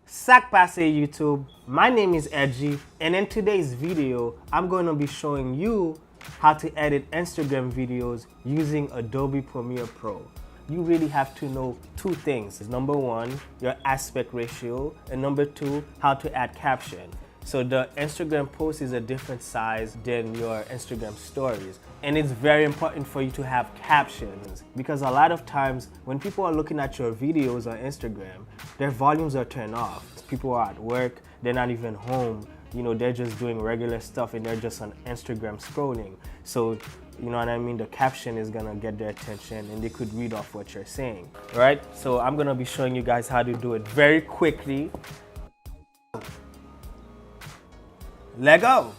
Sac Passe YouTube, my name is Edgy, and in today's video, I'm going to be showing you how to edit Instagram videos using Adobe Premiere Pro. You really have to know two things. Number one, your aspect ratio, and number two, how to add caption. So the Instagram post is a different size than your Instagram stories. And it's very important for you to have captions because a lot of times when people are looking at your videos on Instagram, their volumes are turned off. People are at work, they're not even home, they're just doing regular stuff and they're just on Instagram scrolling. So, you know what I mean? The caption is gonna get their attention and they could read off what you're saying, right? So I'm gonna be showing you guys how to do it very quickly. Let go.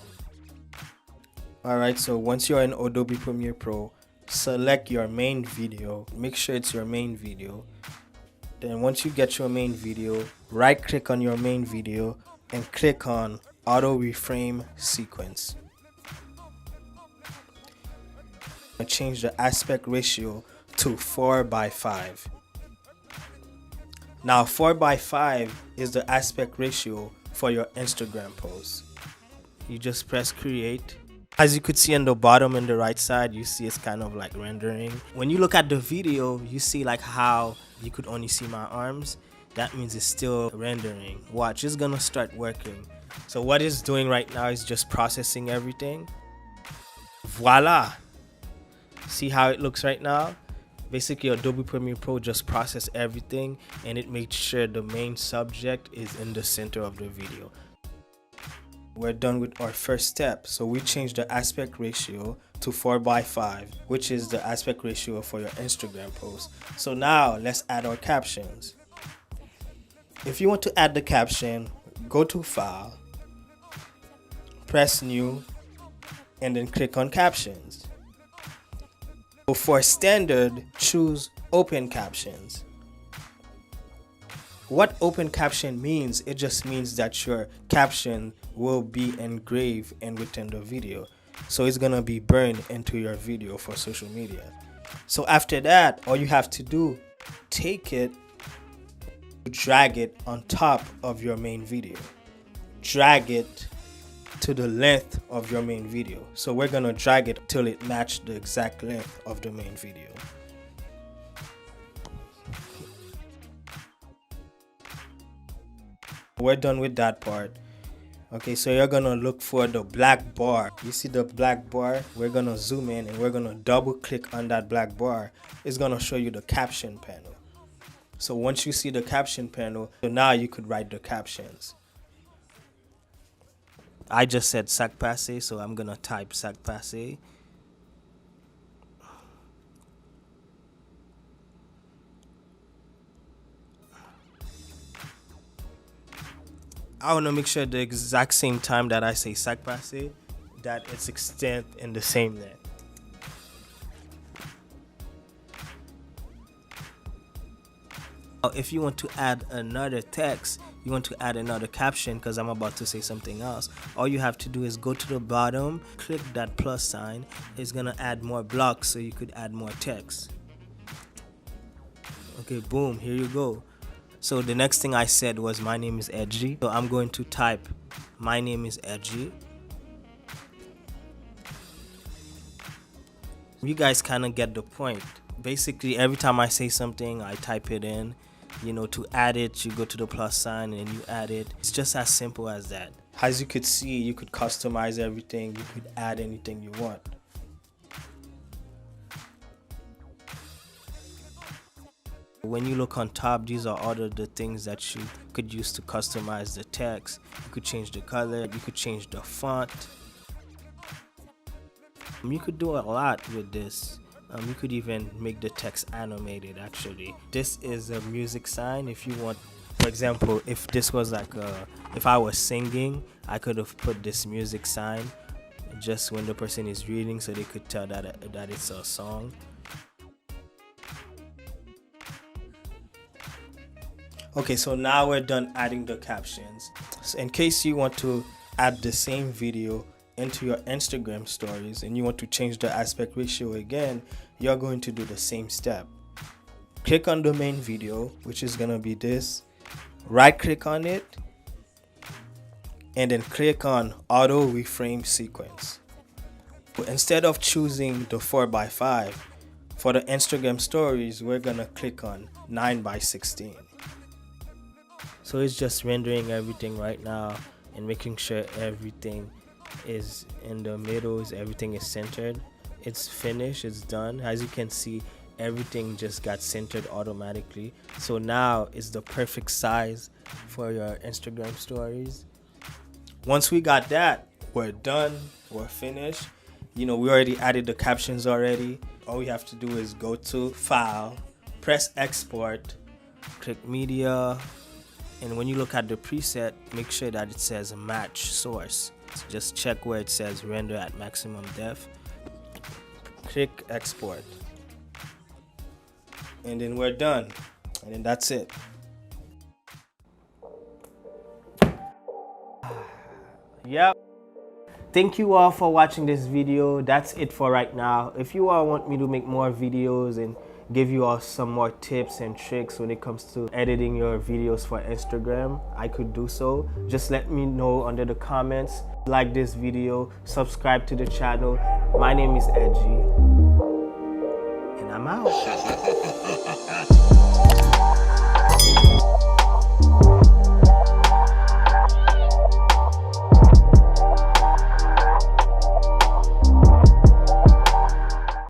All right, so once you're in Adobe Premiere Pro, select your main video. Make sure it's your main video. Then once you get your main video, right click on your main video and click on Auto Reframe Sequence. Change the aspect ratio to 4:5. Now 4:5 is the aspect ratio for your Instagram post. You just press create. As you could see on the bottom and the right side, you see it's kind of like rendering. When you look at the video, you see like how you could only see my arms. That means it's still rendering. Watch, it's gonna start working. So what it's doing right now is just processing everything. Voila! See how it looks right now? Basically, Adobe Premiere Pro just process everything and it makes sure the main subject is in the center of the video. We're done with our first step. So we changed the aspect ratio to 4:5, which is the aspect ratio for your Instagram post. So now let's add our captions. If you want to add the caption, go to File, press New, and then click on Captions. So for standard, choose Open Captions. What open caption means, it just means that your caption will be engraved and within the video. So it's gonna be burned into your video for social media. So after that, all you have to do, take it, drag it on top of your main video. Drag it to the length of your main video. So we're gonna drag it till it matches the exact length of the main video. We're done with that part. Okay, so you're gonna look for the black bar. You see the black bar? We're gonna zoom in and we're gonna double click on that black bar. It's gonna show you the caption panel. So once you see the caption panel, so now you could write the captions. I just said Sac Passe, so I'm gonna type Sac Passe. I want to make sure the exact same time that I say Sac Passe, that it's extant in the same length. Now, if you want to add another text, you want to add another caption, because I'm about to say something else, all you have to do is go to the bottom, click that plus sign. It's going to add more blocks so you could add more text. Okay, boom, here you go. So the next thing I said was my name is Edgy. So I'm going to type my name is Edgy. You guys kind of get the point. Basically, every time I say something, I type it in. To add it, you go to the plus sign and you add it. It's just as simple as that. As you could see, you could customize everything. You could add anything you want. When you look on top, these are all of the things that you could use to customize the text. You could change the color, you could change the font. You could do a lot with this. You could even make the text animated actually. This is a music sign. If you want, for example, if this was like if I was singing, I could have put this music sign just when the person is reading so they could tell that it's a song. Okay, so now we're done adding the captions. So in case you want to add the same video into your Instagram stories and you want to change the aspect ratio again, you're going to do the same step. Click on the main video, which is gonna be this. right click on it, and then click on auto reframe sequence. Instead of choosing the 4x5 for the Instagram stories, we're gonna click on 9x16. So it's just rendering everything right now and making sure everything is in the middle, everything is centered. It's finished, it's done. As you can see, everything just got centered automatically. So now it's the perfect size for your Instagram stories. Once we got that, we're done, we're finished. We already added the captions already. All we have to do is go to File, press Export, click Media, and when you look at the preset, make sure that it says Match Source. So just check where it says Render at Maximum Depth. Click Export. And then we're done. And then that's it. Yep. Thank you all for watching this video. That's it for right now. If you all want me to make more videos and give you all some more tips and tricks when it comes to editing your videos for Instagram, I could do so. Just let me know under the comments. Like this video, subscribe to the channel. My name is Edgy, and I'm out.